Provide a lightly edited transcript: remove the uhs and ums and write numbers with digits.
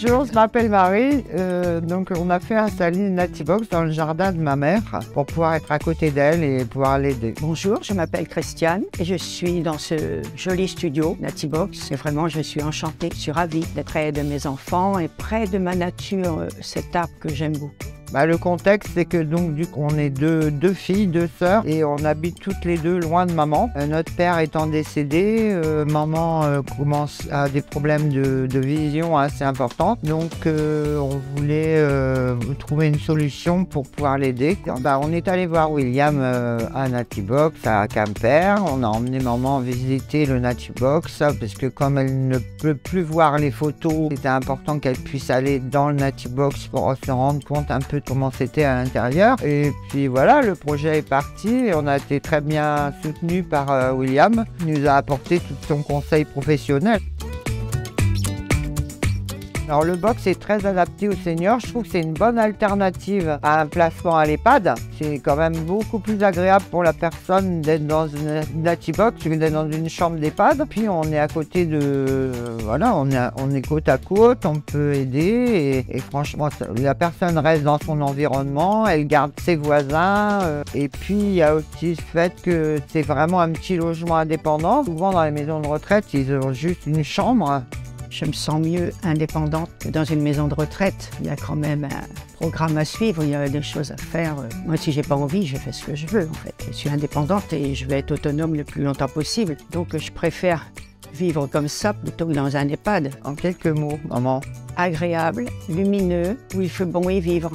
Bonjour, je m'appelle Marie. Donc on a fait installer une Natibox dans le jardin de ma mère pour pouvoir être à côté d'elle et pouvoir l'aider. Bonjour, je m'appelle Christiane et je suis dans ce joli studio Natibox. Et vraiment, je suis enchantée, je suis ravie d'être près de mes enfants et près de ma nature, cet arbre que j'aime beaucoup. Le contexte, c'est que donc du coup, on est deux filles, deux sœurs, et on habite toutes les deux loin de maman. Notre père étant décédé, maman commence à des problèmes de vision assez importants. Donc on voulait trouver une solution pour pouvoir l'aider. On est allé voir William à Natibox à Quimper. On a emmené maman visiter le Natibox parce que comme elle ne peut plus voir les photos, c'était important qu'elle puisse aller dans le Natibox pour se rendre compte un peu comment c'était à l'intérieur. Et puis voilà, le projet est parti et on a été très bien soutenu par William. Il nous a apporté tout son conseil professionnel. Alors le box est très adapté aux seniors, je trouve que c'est une bonne alternative à un placement à l'EHPAD. C'est quand même beaucoup plus agréable pour la personne d'être dans une Natibox que d'être dans une chambre d'EHPAD. Puis on est à côté de... Voilà, on est côte à côte, on peut aider et franchement la personne reste dans son environnement, elle garde ses voisins. Et puis il y a aussi le fait que c'est vraiment un petit logement indépendant. Souvent dans les maisons de retraite, ils ont juste une chambre. Je me sens mieux indépendante que dans une maison de retraite. Il y a quand même un programme à suivre, il y a des choses à faire. Moi, si j'ai pas envie, je fais ce que je veux en fait. Je suis indépendante et je vais être autonome le plus longtemps possible. Donc je préfère vivre comme ça plutôt que dans un EHPAD. En quelques mots, maman. Agréable, lumineux, où il fait bon y vivre.